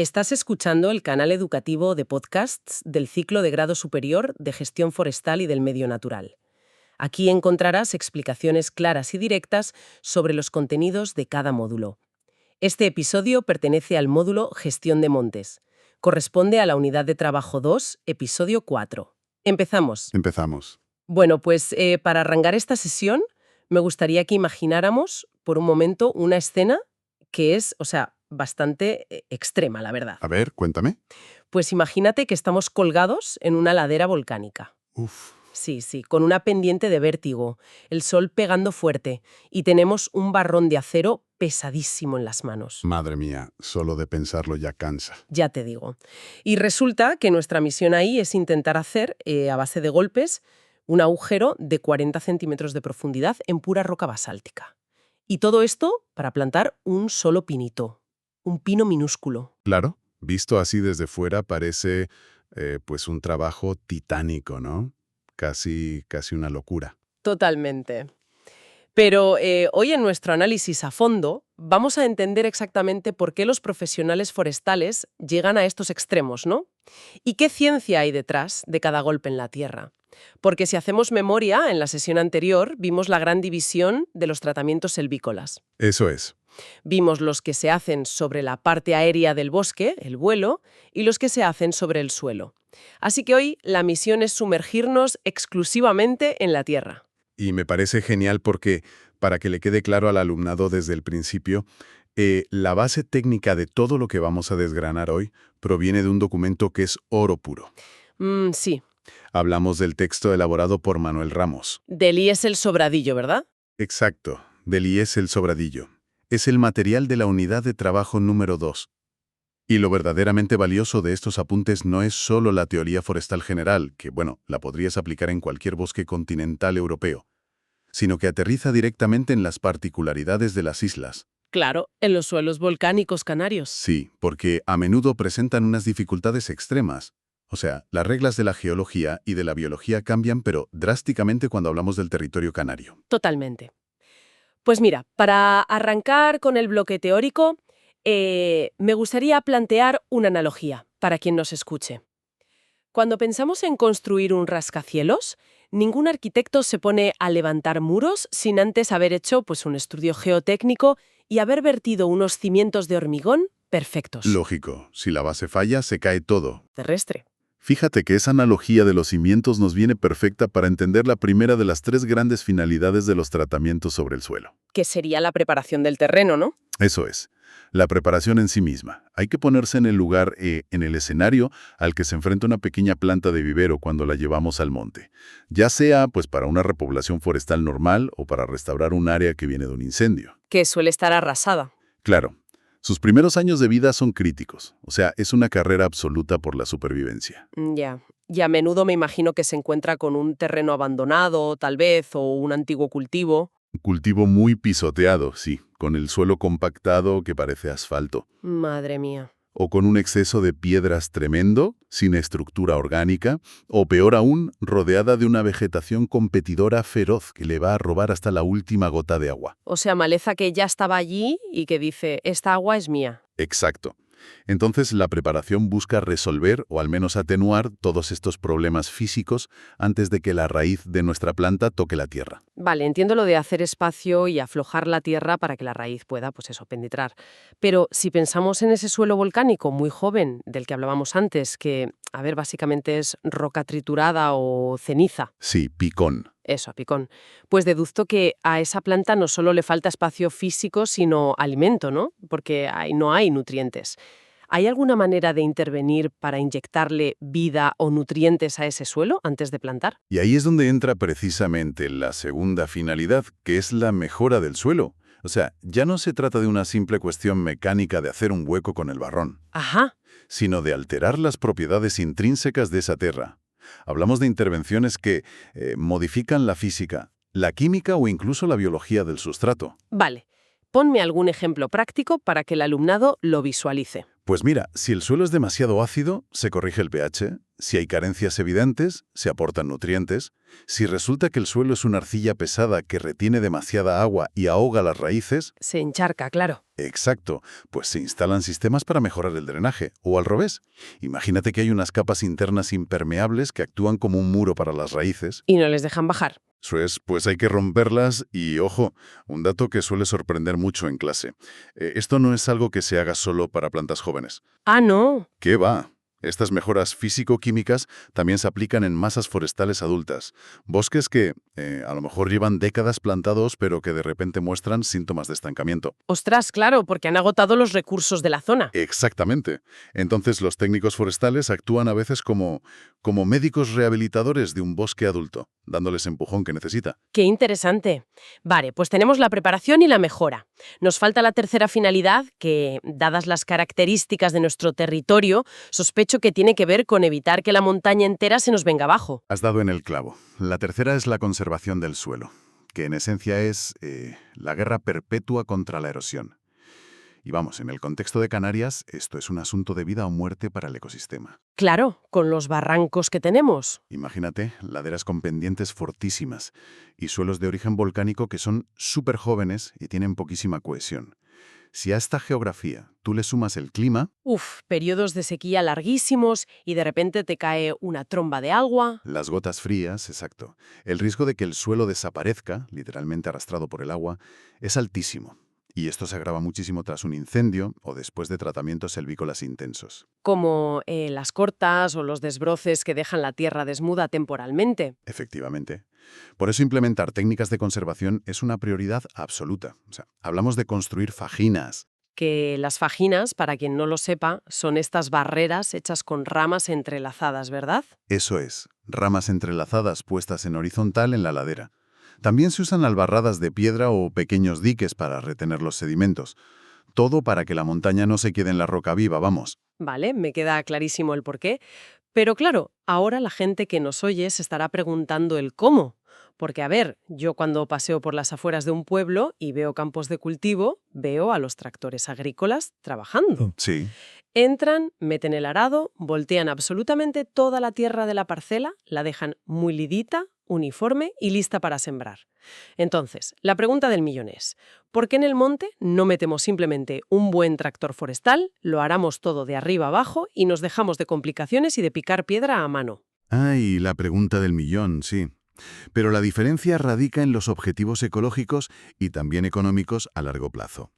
Estás escuchando el canal educativo de podcasts del ciclo de grado superior de Gestión Forestal y del Medio Natural. Aquí encontrarás explicaciones claras y directas sobre los contenidos de cada módulo. Este episodio pertenece al módulo Gestión de Montes. Corresponde a la unidad de trabajo 2, episodio 4. Empezamos. Empezamos. Bueno, pues para arrancar esta sesión, me gustaría que imagináramos por un momento una escena que es, bastante extrema, la verdad. A ver, cuéntame. Pues imagínate que estamos colgados en una ladera volcánica. Uf, Sí, con una pendiente de vértigo, el sol pegando fuerte y tenemos un barrón de acero pesadísimo en las manos. madre mía, solo de pensarlo ya cansa. Ya te digo. Y resulta que nuestra misión ahí es intentar hacer, a base de golpes, un agujero de 40 centímetros de profundidad en pura roca basáltica. Y todo esto para plantar un solo pinito, un pino minúsculo. Claro, visto así desde fuera parece pues un trabajo titánico, ¿no? Casi una locura. Totalmente. Pero hoy en nuestro análisis a fondo vamos a entender exactamente por qué los profesionales forestales llegan a estos extremos, ¿no? Y qué ciencia hay detrás de cada golpe en la tierra. Porque si hacemos memoria, en la sesión anterior vimos la gran división de los tratamientos selvícolas. Eso es. Vimos los que se hacen sobre la parte aérea del bosque, el vuelo, y los que se hacen sobre el suelo. Así que hoy la misión es sumergirnos exclusivamente en la tierra. Y me parece genial porque, para que le quede claro al alumnado desde el principio, la base técnica de todo lo que vamos a desgranar hoy proviene de un documento que es oro puro. Sí, Hablamos del texto elaborado por Manuel Ramos. del IES el Sobradillo, ¿verdad? Exacto, del IES El Sobradillo. Es el material de la unidad de trabajo número 2. Y lo verdaderamente valioso de estos apuntes no es solo la teoría forestal general, que, la podrías aplicar en cualquier bosque continental europeo, sino que aterriza directamente en las particularidades de las islas. Claro, en los suelos volcánicos canarios. Sí, porque a menudo presentan unas dificultades extremas. O sea, las reglas de la geología y de la biología cambian, pero drásticamente cuando hablamos del territorio canario. Totalmente. Pues mira, para arrancar con el bloque teórico, me gustaría plantear una analogía para quien nos escuche. Cuando pensamos en construir un rascacielos, ningún arquitecto se pone a levantar muros sin antes haber hecho un estudio geotécnico y haber vertido unos cimientos de hormigón perfectos. Lógico, si la base falla, se cae todo. Terrestre. Fíjate que esa analogía de los cimientos nos viene perfecta para entender la primera de las 3 grandes finalidades de los tratamientos sobre el suelo. Que sería la preparación del terreno, ¿no? Eso es, la preparación en sí misma. Hay que ponerse en el lugar, en el escenario al que se enfrenta una pequeña planta de vivero cuando la llevamos al monte. Ya sea para una repoblación forestal normal o para restaurar un área que viene de un incendio. Que suele estar arrasada. Claro. Sus primeros años de vida son críticos, o sea, es una carrera absoluta por la supervivencia. Ya. Y a menudo me imagino que se encuentra con un terreno abandonado, tal vez, o un antiguo cultivo. Un cultivo muy pisoteado, sí, con el suelo compactado que parece asfalto. Madre mía. O con un exceso de piedras tremendo, sin estructura orgánica, o peor aún, rodeada de una vegetación competidora feroz que le va a robar hasta la última gota de agua. O sea, maleza que ya estaba allí y que dice, esta agua es mía. Exacto. Entonces, la preparación busca resolver o al menos atenuar todos estos problemas físicos antes de que la raíz de nuestra planta toque la tierra. Vale, entiendo lo de hacer espacio y aflojar la tierra para que la raíz pueda, penetrar. Pero si pensamos en ese suelo volcánico muy joven del que hablábamos antes, que, básicamente es roca triturada o ceniza. Sí, picón. Eso, a picón. Pues deduzco que a esa planta no solo le falta espacio físico, sino alimento, ¿no? Porque no hay nutrientes. ¿Hay alguna manera de intervenir para inyectarle vida o nutrientes a ese suelo antes de plantar? Y ahí es donde entra precisamente la segunda finalidad, que es la mejora del suelo. O sea, ya no se trata de una simple cuestión mecánica de hacer un hueco con el barrón, Ajá. sino de alterar las propiedades intrínsecas de esa tierra. Hablamos de intervenciones que modifican la física, la química o incluso la biología del sustrato. Vale. Ponme algún ejemplo práctico para que el alumnado lo visualice. Pues mira, si el suelo es demasiado ácido, se corrige el pH. Si hay carencias evidentes, se aportan nutrientes. Si resulta que el suelo es una arcilla pesada que retiene demasiada agua y ahoga las raíces, Se encharca, claro. exacto, pues se instalan sistemas para mejorar el drenaje, o al revés. Imagínate que hay unas capas internas impermeables que actúan como un muro para las raíces. Y no les dejan bajar. Eso es, pues hay que romperlas y, ojo, un dato que suele sorprender mucho en clase. Esto no es algo que se haga solo para plantas jóvenes. Ah, no. ¿Qué va? Estas mejoras físico-químicas también se aplican en masas forestales adultas. Bosques que a lo mejor llevan décadas plantados, pero que de repente muestran síntomas de estancamiento. Ostras, claro, porque han agotado los recursos de la zona. Exactamente. Entonces los técnicos forestales actúan a veces como médicos rehabilitadores de un bosque adulto, dándoles empujón que necesita. Qué interesante. Vale, pues tenemos la preparación y la mejora. Nos falta la tercera finalidad, que, dadas las características de nuestro territorio, sospecho que tiene que ver con evitar que la montaña entera se nos venga abajo. Has dado en el clavo. La tercera es la conservación del suelo, que en esencia es la guerra perpetua contra la erosión. Y vamos, en el contexto de Canarias, esto es un asunto de vida o muerte para el ecosistema. Claro, con los barrancos que tenemos. Imagínate, laderas con pendientes fortísimas y suelos de origen volcánico que son súper jóvenes y tienen poquísima cohesión. Si a esta geografía tú le sumas el clima, Periodos de sequía larguísimos y de repente te cae una tromba de agua. las gotas frías, exacto, el riesgo de que el suelo desaparezca, literalmente arrastrado por el agua, es altísimo. Y esto se agrava muchísimo tras un incendio o después de tratamientos selvícolas intensos. Como las cortas o los desbroces que dejan la tierra desnuda temporalmente. Efectivamente. Por eso implementar técnicas de conservación es una prioridad absoluta. O sea, hablamos de construir fajinas. Que las fajinas, para quien no lo sepa, son estas barreras hechas con ramas entrelazadas, ¿verdad? Eso es, ramas entrelazadas puestas en horizontal en la ladera. También se usan albarradas de piedra o pequeños diques para retener los sedimentos. Todo para que la montaña no se quede en la roca viva, vamos. Vale, me queda clarísimo el porqué. Pero claro, ahora la gente que nos oye se estará preguntando el cómo. Porque, a ver, yo cuando paseo por las afueras de un pueblo y veo campos de cultivo, veo a los tractores agrícolas trabajando. Sí. Entran, meten el arado, voltean absolutamente toda la tierra de la parcela, la dejan muy lidita, uniforme y lista para sembrar. Entonces, la pregunta del millón es, ¿por qué en el monte no metemos simplemente un buen tractor forestal, lo aramos todo de arriba abajo y nos dejamos de complicaciones y de picar piedra a mano? Ay, la pregunta del millón, sí. Pero la diferencia radica en los objetivos ecológicos y también económicos a largo plazo.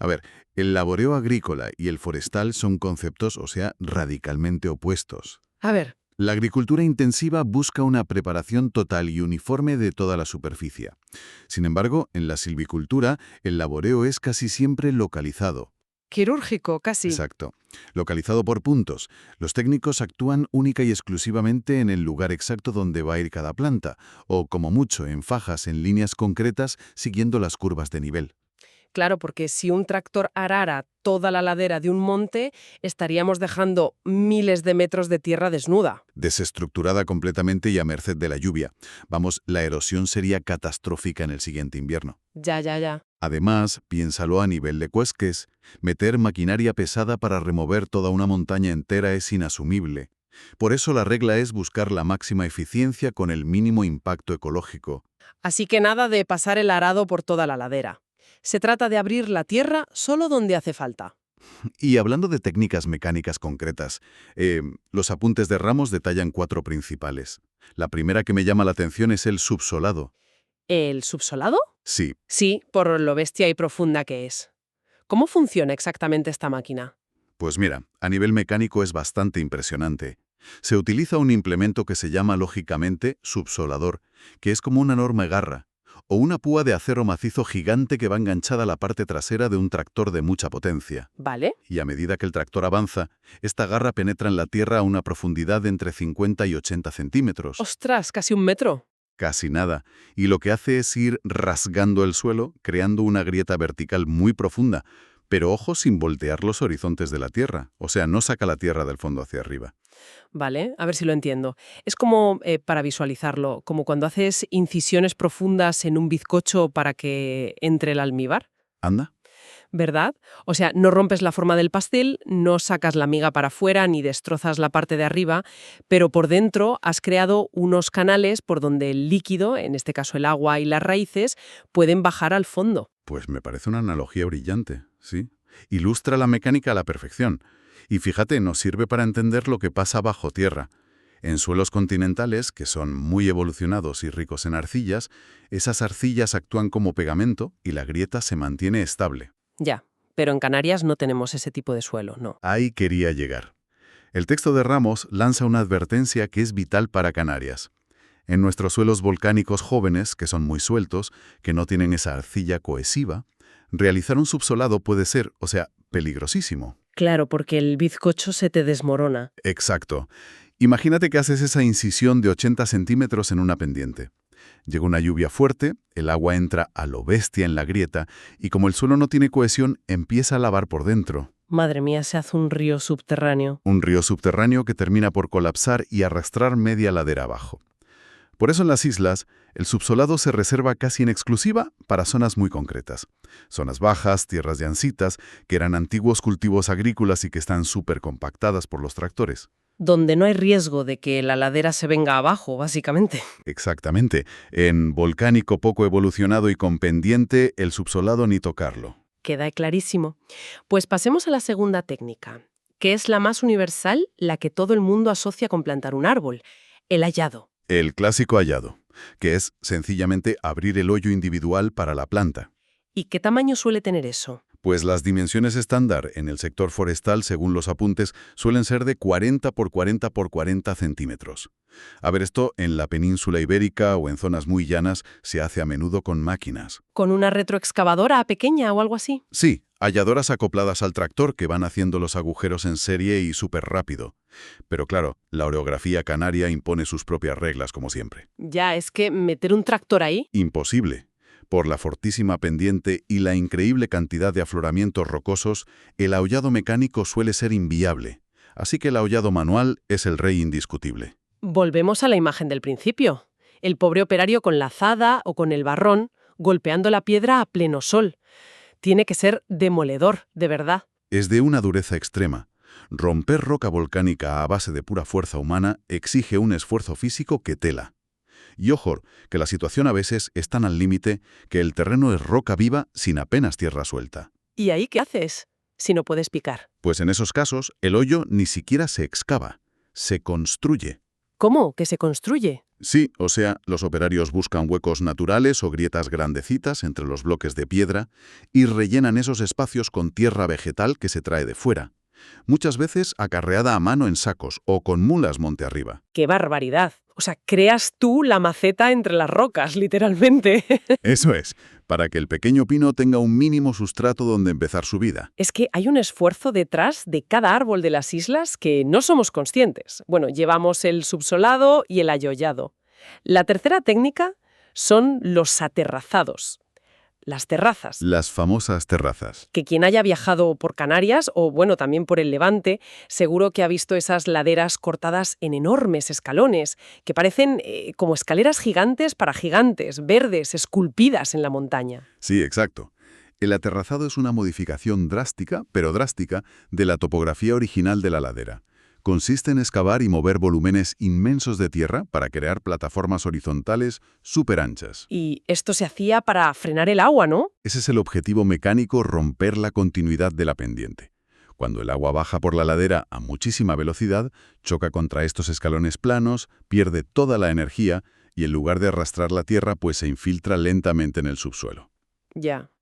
A ver, el laboreo agrícola y el forestal son conceptos, o sea, radicalmente opuestos. A ver, La agricultura intensiva busca una preparación total y uniforme de toda la superficie. Sin embargo, en la silvicultura, el laboreo es casi siempre localizado. quirúrgico casi. Exacto. Localizado por puntos. Los técnicos actúan única y exclusivamente en el lugar exacto donde va a ir cada planta, o como mucho en fajas en líneas concretas siguiendo las curvas de nivel. Claro, porque si un tractor arara toda la ladera de un monte, estaríamos dejando miles de metros de tierra desnuda. Desestructurada completamente y a merced de la lluvia. Vamos, la erosión sería catastrófica en el siguiente invierno. Ya. Además, piénsalo a nivel de cuesques, meter maquinaria pesada para remover toda una montaña entera es inasumible. Por eso la regla es buscar la máxima eficiencia con el mínimo impacto ecológico. Así que nada de pasar el arado por toda la ladera. Se trata de abrir la tierra solo donde hace falta. Y hablando de técnicas mecánicas concretas, los apuntes de Ramos detallan 4 principales. La primera que me llama la atención es el subsolado. ¿El subsolado? Sí, Sí, por lo bestia y profunda que es. ¿Cómo funciona exactamente esta máquina? pues mira, a nivel mecánico es bastante impresionante. Se utiliza un implemento que se llama lógicamente subsolador, que es como una enorme garra, o una púa de acero macizo gigante que va enganchada a la parte trasera de un tractor de mucha potencia. ¿Vale? Y a medida que el tractor avanza, esta garra penetra en la tierra a una profundidad de entre 50 y 80 centímetros. ¡Ostras! Casi 1 metro. Casi nada. Y lo que hace es ir rasgando el suelo, creando una grieta vertical muy profunda, pero ojo sin voltear los horizontes de la tierra. O sea, no saca la tierra del fondo hacia arriba. Vale, a ver si lo entiendo. Es como, para visualizarlo, como cuando haces incisiones profundas en un bizcocho para que entre el almíbar. ¿Anda? ¿Verdad? O sea, no rompes la forma del pastel, no sacas la miga para afuera ni destrozas la parte de arriba, pero por dentro has creado unos canales por donde el líquido, en este caso el agua y las raíces, pueden bajar al fondo. Pues me parece una analogía brillante, ¿sí? Ilustra la mecánica a la perfección. Y fíjate, nos sirve para entender lo que pasa bajo tierra. En suelos continentales, que son muy evolucionados y ricos en arcillas, esas arcillas actúan como pegamento y la grieta se mantiene estable. Ya, pero en Canarias no tenemos ese tipo de suelo, no. Ahí quería llegar. El texto de Ramos lanza una advertencia que es vital para Canarias. En nuestros suelos volcánicos jóvenes, que son muy sueltos, que no tienen esa arcilla cohesiva, realizar un subsolado puede ser, o sea, peligrosísimo. Claro, porque el bizcocho se te desmorona. Exacto. Imagínate que haces esa incisión de 80 centímetros en una pendiente. Llega una lluvia fuerte, el agua entra a lo bestia en la grieta y como el suelo no tiene cohesión, empieza a lavar por dentro. Madre mía, se hace un río subterráneo. Un río subterráneo que termina por colapsar y arrastrar media ladera abajo. Por eso en las islas, el subsolado se reserva casi en exclusiva para zonas muy concretas. Zonas bajas, tierras llancitas, que eran antiguos cultivos agrícolas y que están súper compactadas por los tractores. Donde no hay riesgo de que la ladera se venga abajo, básicamente. Exactamente. En volcánico poco evolucionado y con pendiente, el subsolado ni tocarlo. Queda clarísimo. Pues pasemos a la segunda técnica, que es la más universal, la que todo el mundo asocia con plantar un árbol, el hallado. El clásico hallado, que es sencillamente abrir el hoyo individual para la planta. ¿Y qué tamaño suele tener eso? Pues las dimensiones estándar en el sector forestal, según los apuntes, suelen ser de 40 por 40 por 40 centímetros. A ver, esto en la península ibérica o en zonas muy llanas se hace a menudo con máquinas. ¿Con una retroexcavadora pequeña o algo así? Sí, halladoras acopladas al tractor que van haciendo los agujeros en serie y súper rápido. Pero claro, la orografía canaria impone sus propias reglas, como siempre. Ya, es que meter un tractor ahí. Imposible. Por la fortísima pendiente y la increíble cantidad de afloramientos rocosos, el aullado mecánico suele ser inviable. Así que el aullado manual es el rey indiscutible. Volvemos a la imagen del principio. El pobre operario con la azada o con el barrón, golpeando la piedra a pleno sol. Tiene que ser demoledor, de verdad. Es de una dureza extrema. Romper roca volcánica a base de pura fuerza humana exige un esfuerzo físico que tela. Y ojo, que la situación a veces es tan al límite que el terreno es roca viva sin apenas tierra suelta. ¿Y ahí qué haces si no puedes picar? Pues en esos casos, el hoyo ni siquiera se excava, se construye. ¿Cómo? ¿Que se construye? Sí, o sea, los operarios buscan huecos naturales o grietas grandecitas entre los bloques de piedra y rellenan esos espacios con tierra vegetal que se trae de fuera, muchas veces acarreada a mano en sacos o con mulas monte arriba. ¡Qué barbaridad! O sea, creas tú la maceta entre las rocas, literalmente. Eso es, para que el pequeño pino tenga un mínimo sustrato donde empezar su vida. Es que hay un esfuerzo detrás de cada árbol de las islas que no somos conscientes. Bueno, llevamos el subsolado y el ayollado. La tercera técnica son los aterrazados. Las terrazas. Las famosas terrazas. Que quien haya viajado por Canarias, o bueno, también por el Levante, seguro que ha visto esas laderas cortadas en enormes escalones, que parecen como escaleras gigantes para gigantes, verdes, esculpidas en la montaña. Sí, exacto. El aterrazado es una modificación drástica, pero drástica, de la topografía original de la ladera. Consiste en excavar y mover volúmenes inmensos de tierra para crear plataformas horizontales súper anchas. Y esto se hacía para frenar el agua, ¿no? Ese es el objetivo mecánico, romper la continuidad de la pendiente. Cuando el agua baja por la ladera a muchísima velocidad, choca contra estos escalones planos, pierde toda la energía y en lugar de arrastrar la tierra, pues se infiltra lentamente en el subsuelo. Ya.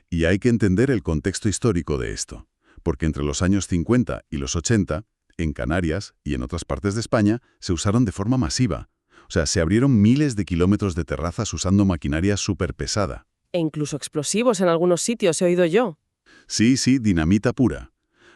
Y hay que entender el contexto histórico de esto, porque entre los años 50 y los 80, en Canarias y en otras partes de España, se usaron de forma masiva. O sea, se abrieron miles de kilómetros de terrazas usando maquinaria súper pesada. E incluso explosivos en algunos sitios, he oído yo. Sí, dinamita pura.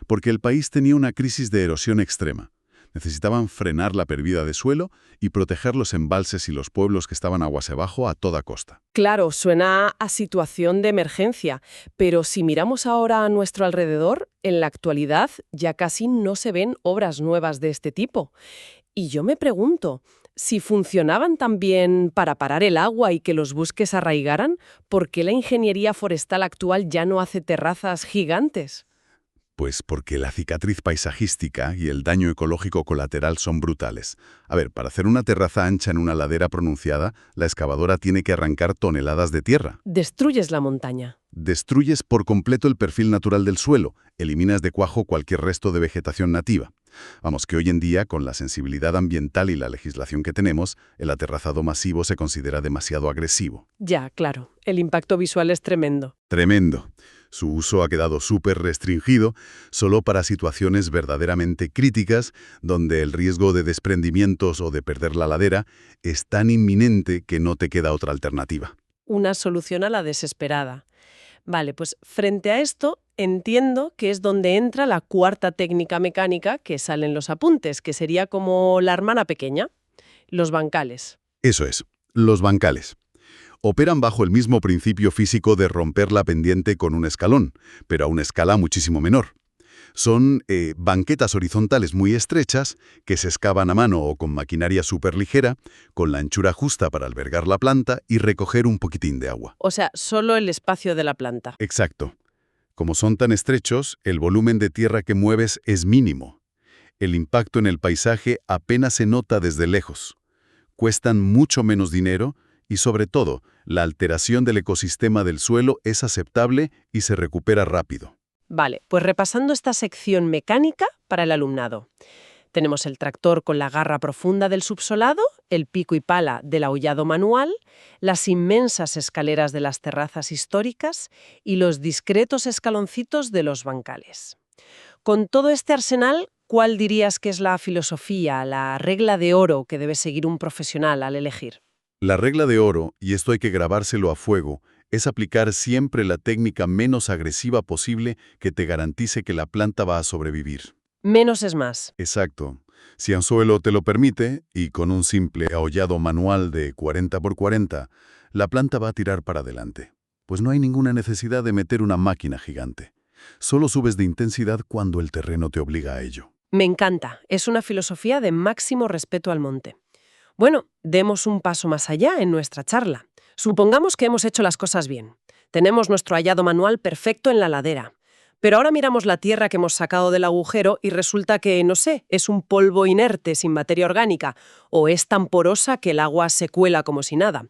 Porque el país tenía una crisis de erosión extrema. Necesitaban frenar la pérdida de suelo y proteger los embalses y los pueblos que estaban aguas abajo a toda costa. Claro, suena a situación de emergencia, pero si miramos ahora a nuestro alrededor, en la actualidad ya casi no se ven obras nuevas de este tipo. Y yo me pregunto, Si funcionaban tan bien para parar el agua y que los bosques arraigaran, ¿por qué la ingeniería forestal actual ya no hace terrazas gigantes? Pues porque la cicatriz paisajística y el daño ecológico colateral son brutales. A ver, para hacer una terraza ancha en una ladera pronunciada, la excavadora tiene que arrancar toneladas de tierra. Destruyes la montaña. Destruyes por completo el perfil natural del suelo, eliminas de cuajo cualquier resto de vegetación nativa. Vamos, que hoy en día, con la sensibilidad ambiental y la legislación que tenemos, el aterrazado masivo se considera demasiado agresivo. Ya, claro, el impacto visual es tremendo. Tremendo. Su uso ha quedado súper restringido, solo para situaciones verdaderamente críticas, donde el riesgo de desprendimientos o de perder la ladera es tan inminente que no te queda otra alternativa. Una solución a la desesperada. Vale, pues frente a esto entiendo que es donde entra la cuarta técnica mecánica que sale en los apuntes, que sería como la hermana pequeña, los bancales. Eso es, los bancales. Operan bajo el mismo principio físico de romper la pendiente con un escalón, pero a una escala muchísimo menor. Son banquetas horizontales muy estrechas que se excavan a mano o con maquinaria superligera, con la anchura justa para albergar la planta y recoger un poquitín de agua. O sea, solo el espacio de la planta. Exacto. Como son tan estrechos, el volumen de tierra que mueves es mínimo. El impacto en el paisaje apenas se nota desde lejos. Cuestan mucho menos dinero y, sobre todo, la alteración del ecosistema del suelo es aceptable y se recupera rápido. Vale, pues repasando esta sección mecánica para el alumnado. Tenemos el tractor con la garra profunda del subsolado, el pico y pala del aullado manual, las inmensas escaleras de las terrazas históricas y los discretos escaloncitos de los bancales. Con todo este arsenal, ¿cuál dirías que es la filosofía, la regla de oro que debe seguir un profesional al elegir? La regla de oro, y esto hay que grabárselo a fuego, es aplicar siempre la técnica menos agresiva posible que te garantice que la planta va a sobrevivir. Menos es más. Exacto. Si Anzuelo te lo permite, y con un simple ahollado manual de 40 por 40, la planta va a tirar para adelante. Pues no hay ninguna necesidad de meter una máquina gigante. Solo subes de intensidad cuando el terreno te obliga a ello. Me encanta. Es una filosofía de máximo respeto al monte. Bueno, demos un paso más allá en nuestra charla. Supongamos que hemos hecho las cosas bien. Tenemos nuestro hallado manual perfecto en la ladera. Pero ahora miramos la tierra que hemos sacado del agujero y resulta que, no sé, es un polvo inerte sin materia orgánica o es tan porosa que el agua se cuela como si nada.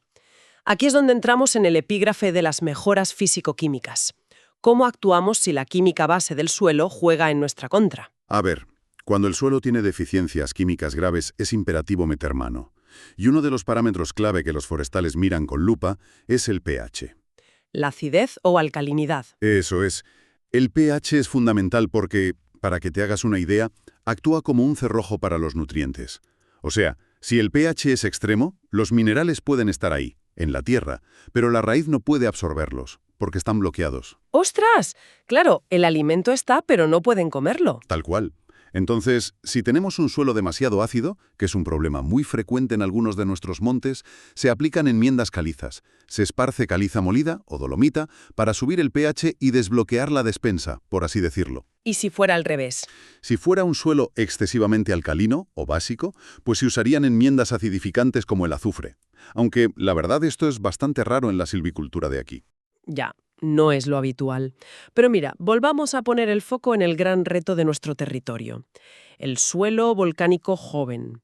Aquí es donde entramos en el epígrafe de las mejoras físico-químicas. ¿Cómo actuamos si la química base del suelo juega en nuestra contra? A ver, cuando el suelo tiene deficiencias químicas graves es imperativo meter mano. Y uno de los parámetros clave que los forestales miran con lupa es el pH. ¿La acidez o alcalinidad? Eso es. El pH es fundamental porque, para que te hagas una idea, actúa como un cerrojo para los nutrientes. O sea, si el pH es extremo, los minerales pueden estar ahí, en la tierra, pero la raíz no puede absorberlos, porque están bloqueados. ¡Ostras! Claro, el alimento está, pero no pueden comerlo. Tal cual. Entonces, si tenemos un suelo demasiado ácido, que es un problema muy frecuente en algunos de nuestros montes, se aplican enmiendas calizas. Se esparce caliza molida o dolomita para subir el pH y desbloquear la despensa, por así decirlo. ¿Y si fuera al revés? Si fuera un suelo excesivamente alcalino o básico, pues se usarían enmiendas acidificantes como el azufre. Aunque, la verdad, esto es bastante raro en la silvicultura de aquí. Ya, no es lo habitual. Pero mira, volvamos a poner el foco en el gran reto de nuestro territorio. El suelo volcánico joven,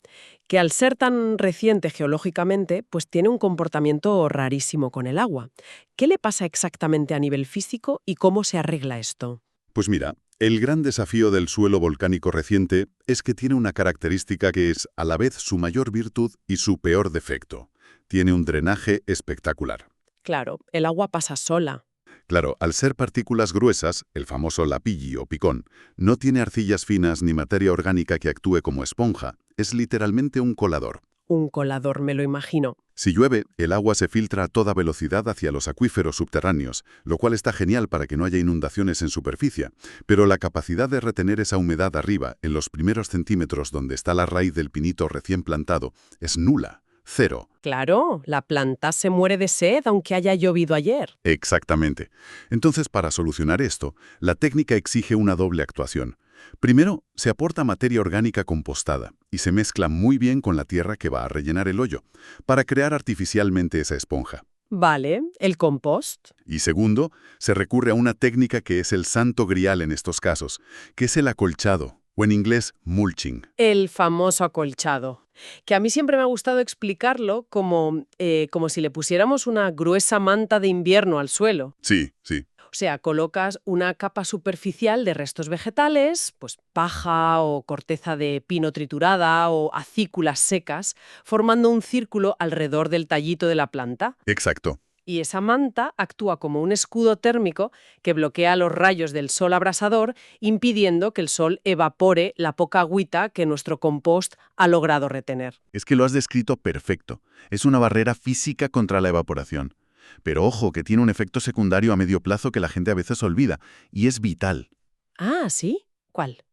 que al ser tan reciente geológicamente, pues tiene un comportamiento rarísimo con el agua. ¿Qué le pasa exactamente a nivel físico y cómo se arregla esto? Pues mira, el gran desafío del suelo volcánico reciente es que tiene una característica que es a la vez su mayor virtud y su peor defecto. Tiene un drenaje espectacular. Claro, el agua pasa sola. Claro, al ser partículas gruesas, el famoso lapilli o picón, no tiene arcillas finas ni materia orgánica que actúe como esponja. Es literalmente un colador. Un colador, me lo imagino. Si llueve, el agua se filtra a toda velocidad hacia los acuíferos subterráneos, lo cual está genial para que no haya inundaciones en superficie. Pero la capacidad de retener esa humedad arriba, en los primeros centímetros donde está la raíz del pinito recién plantado, es nula. Cero. Claro, la planta se muere de sed aunque haya llovido ayer. Exactamente. Entonces, para solucionar esto, la técnica exige una doble actuación. Primero, se aporta materia orgánica compostada y se mezcla muy bien con la tierra que va a rellenar el hoyo, para crear artificialmente esa esponja. Vale, el compost. Y segundo, se recurre a una técnica que es el santo grial en estos casos, que es el acolchado, o en inglés mulching. El famoso acolchado, que a mí siempre me ha gustado explicarlo como si le pusiéramos una gruesa manta de invierno al suelo. Sí, sí. O sea, colocas una capa superficial de restos vegetales, pues paja o corteza de pino triturada o acículas secas, formando un círculo alrededor del tallito de la planta. Exacto. Y esa manta actúa como un escudo térmico que bloquea los rayos del sol abrasador, impidiendo que el sol evapore la poca agüita que nuestro compost ha logrado retener. Es que lo has descrito perfecto. Es una barrera física contra la evaporación. Pero ojo, que tiene un efecto secundario a medio plazo que la gente a veces olvida, y es vital. Ah, ¿sí? ¿Cuál?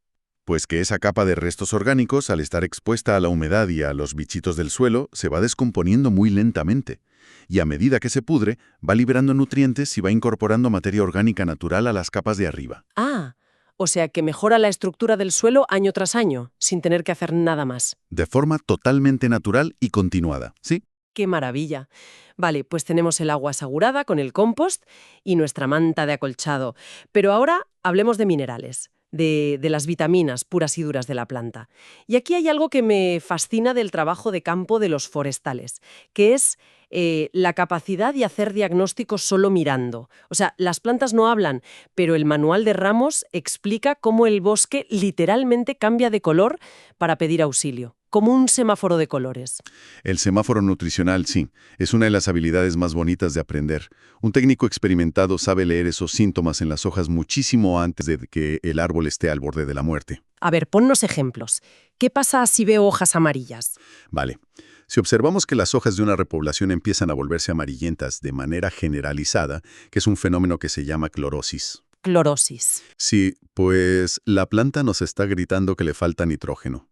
Pues que esa capa de restos orgánicos, al estar expuesta a la humedad y a los bichitos del suelo, se va descomponiendo muy lentamente. Y a medida que se pudre, va liberando nutrientes y va incorporando materia orgánica natural a las capas de arriba. Ah, o sea que mejora la estructura del suelo año tras año, sin tener que hacer nada más. De forma totalmente natural y continuada, ¿sí? ¡Qué maravilla! Vale, pues tenemos el agua asegurada con el compost y nuestra manta de acolchado. Pero ahora hablemos de minerales, de las vitaminas puras y duras de la planta. Y aquí hay algo que me fascina del trabajo de campo de los forestales, que es la capacidad de hacer diagnósticos solo mirando. O sea, las plantas no hablan, pero el manual de Ramos explica cómo el bosque literalmente cambia de color para pedir auxilio, como un semáforo de colores. El semáforo nutricional, sí, es una de las habilidades más bonitas de aprender. Un técnico experimentado sabe leer esos síntomas en las hojas muchísimo antes de que el árbol esté al borde de la muerte. A ver, ponnos ejemplos. ¿Qué pasa si veo hojas amarillas? Vale. Si observamos que las hojas de una repoblación empiezan a volverse amarillentas de manera generalizada, que es un fenómeno que se llama clorosis. Clorosis. Sí, pues la planta nos está gritando que le falta nitrógeno.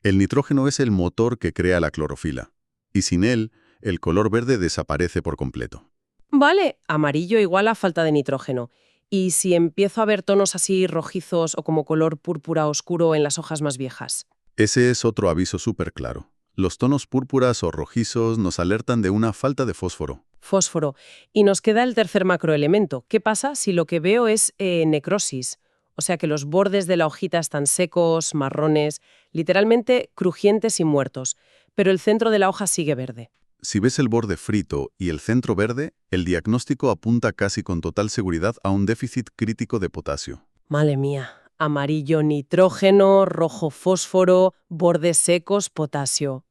El nitrógeno es el motor que crea la clorofila, y sin él, el color verde desaparece por completo. Vale, amarillo igual a falta de nitrógeno. ¿Y si empiezo a ver tonos así rojizos o como color púrpura oscuro en las hojas más viejas? Ese es otro aviso súper claro. Los tonos púrpuras o rojizos nos alertan de una falta de fósforo. Fósforo. Y nos queda el tercer macroelemento. ¿Qué pasa si lo que veo es necrosis? O sea que los bordes de la hojita están secos, marrones, literalmente crujientes y muertos, pero el centro de la hoja sigue verde. Si ves el borde frito y el centro verde, el diagnóstico apunta casi con total seguridad a un déficit crítico de potasio. Madre mía. Amarillo nitrógeno, rojo fósforo, bordes secos, potasio.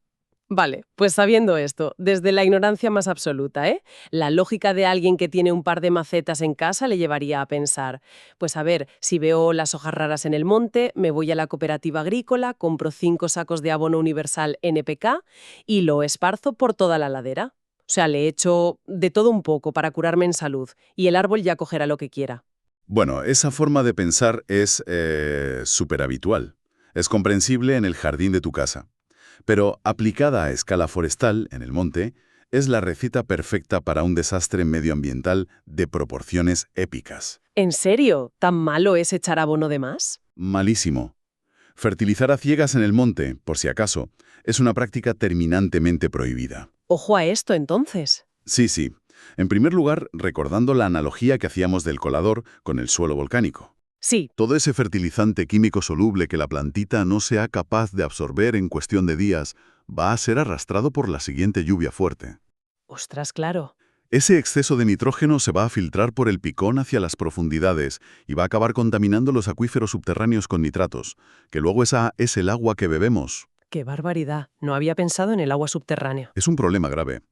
Vale, pues sabiendo esto, desde la ignorancia más absoluta, la lógica de alguien que tiene un par de macetas en casa le llevaría a pensar, pues a ver, si veo las hojas raras en el monte, me voy a la cooperativa agrícola, compro 5 sacos de abono universal NPK y lo esparzo por toda la ladera. O sea, le echo de todo un poco para curarme en salud y el árbol ya cogerá lo que quiera. Bueno, esa forma de pensar es súper habitual. Es comprensible en el jardín de tu casa. Pero aplicada a escala forestal, en el monte, es la receta perfecta para un desastre medioambiental de proporciones épicas. ¿En serio? ¿Tan malo es echar abono de más? Malísimo. Fertilizar a ciegas en el monte, por si acaso, es una práctica terminantemente prohibida. Ojo a esto, entonces. Sí, sí. En primer lugar, recordando la analogía que hacíamos del colador con el suelo volcánico. Sí, Todo ese fertilizante químico soluble que la plantita no sea capaz de absorber en cuestión de días va a ser arrastrado por la siguiente lluvia fuerte. ostras, claro. Ese exceso de nitrógeno se va a filtrar por el picón hacia las profundidades y va a acabar contaminando los acuíferos subterráneos con nitratos, que luego esa es el agua que bebemos. ¡Qué barbaridad! No había pensado en el agua subterránea. Es un problema grave.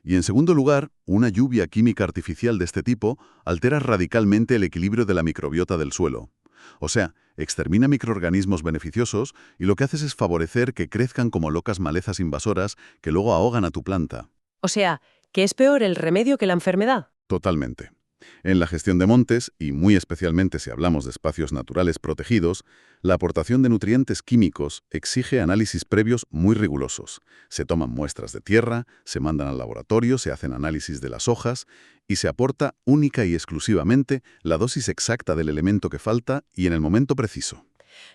Y en segundo lugar, una lluvia química artificial de este tipo altera radicalmente el equilibrio de la microbiota del suelo. O sea, extermina microorganismos beneficiosos y lo que haces es favorecer que crezcan como locas malezas invasoras que luego ahogan a tu planta. O sea, ¿qué es peor el remedio que la enfermedad? Totalmente. En la gestión de montes, y muy especialmente si hablamos de espacios naturales protegidos, la aportación de nutrientes químicos exige análisis previos muy rigurosos. Se toman muestras de tierra, se mandan al laboratorio, se hacen análisis de las hojas y se aporta única y exclusivamente la dosis exacta del elemento que falta y en el momento preciso.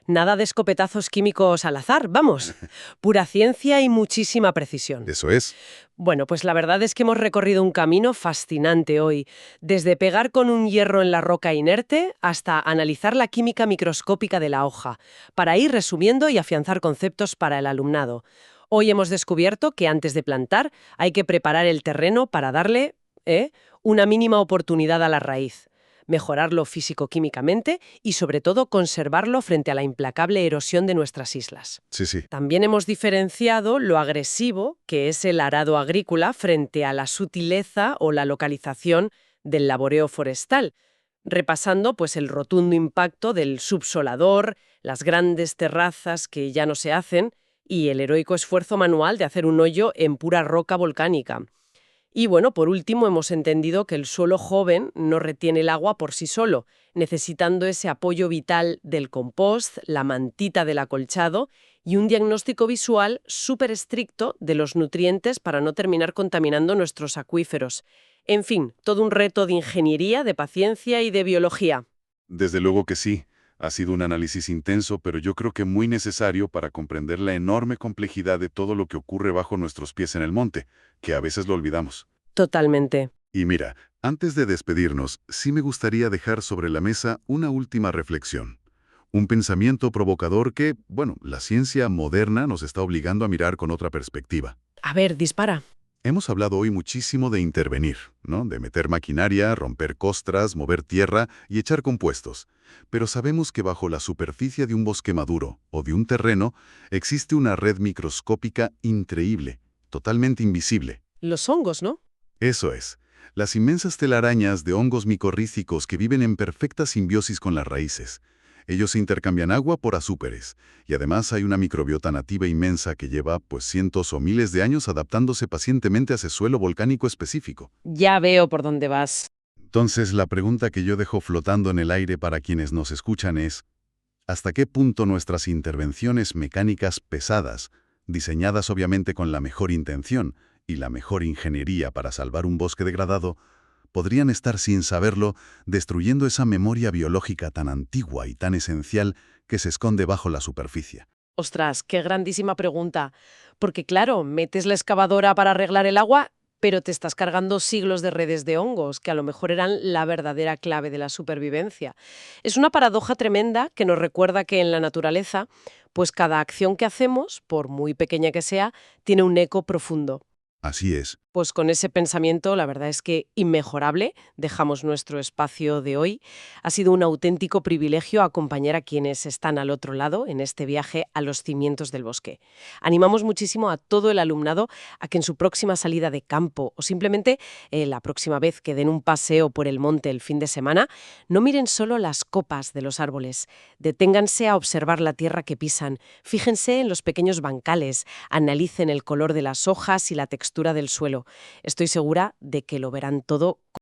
Nada de escopetazos químicos al azar, vamos. Pura ciencia y muchísima precisión. Eso es. Bueno, pues la verdad es que hemos recorrido un camino fascinante hoy, desde pegar con un hierro en la roca inerte hasta analizar la química microscópica de la hoja, para ir resumiendo y afianzar conceptos para el alumnado. Hoy hemos descubierto que antes de plantar hay que preparar el terreno para darle, una mínima oportunidad a la raíz, mejorarlo físico-químicamente y sobre todo conservarlo frente a la implacable erosión de nuestras islas. Sí, sí. También hemos diferenciado lo agresivo, que es el arado agrícola, frente a la sutileza o la localización del laboreo forestal, repasando pues el rotundo impacto del subsolador, las grandes terrazas que ya no se hacen y el heroico esfuerzo manual de hacer un hoyo en pura roca volcánica. Y bueno, por último, hemos entendido que el suelo joven no retiene el agua por sí solo, necesitando ese apoyo vital del compost, la mantita del acolchado y un diagnóstico visual súper estricto de los nutrientes para no terminar contaminando nuestros acuíferos. En fin, todo un reto de ingeniería, de paciencia y de biología. Desde luego que sí. Ha sido un análisis intenso, pero yo creo que muy necesario para comprender la enorme complejidad de todo lo que ocurre bajo nuestros pies en el monte, que a veces lo olvidamos. Totalmente. Y mira, antes de despedirnos, sí me gustaría dejar sobre la mesa una última reflexión. Un pensamiento provocador que, bueno, la ciencia moderna nos está obligando a mirar con otra perspectiva. A ver, dispara. Hemos hablado hoy muchísimo de intervenir, ¿no? De meter maquinaria, romper costras, mover tierra y echar compuestos. Pero sabemos que bajo la superficie de un bosque maduro o de un terreno existe una red microscópica increíble, totalmente invisible. Los hongos, ¿no? Eso es. Las inmensas telarañas de hongos micorrízicos que viven en perfecta simbiosis con las raíces. Ellos intercambian agua por azúcares, y además hay una microbiota nativa inmensa que lleva, pues, cientos o miles de años adaptándose pacientemente a ese suelo volcánico específico. Ya veo por dónde vas. Entonces, la pregunta que yo dejo flotando en el aire para quienes nos escuchan es, ¿hasta qué punto nuestras intervenciones mecánicas pesadas, diseñadas obviamente con la mejor intención y la mejor ingeniería para salvar un bosque degradado, podrían estar sin saberlo destruyendo esa memoria biológica tan antigua y tan esencial que se esconde bajo la superficie? Ostras, qué grandísima pregunta. Porque claro, metes la excavadora para arreglar el agua, pero te estás cargando siglos de redes de hongos, que a lo mejor eran la verdadera clave de la supervivencia. Es una paradoja tremenda que nos recuerda que en la naturaleza, pues cada acción que hacemos, por muy pequeña que sea, tiene un eco profundo. Así es. Pues con ese pensamiento, la verdad es que inmejorable, dejamos nuestro espacio de hoy. Ha sido un auténtico privilegio acompañar a quienes están al otro lado en este viaje a los cimientos del bosque. Animamos muchísimo a todo el alumnado a que en su próxima salida de campo o simplemente la próxima vez que den un paseo por el monte el fin de semana, no miren solo las copas de los árboles. Deténganse a observar la tierra que pisan, fíjense en los pequeños bancales, analicen el color de las hojas y la textura del suelo. Estoy segura de que lo verán todo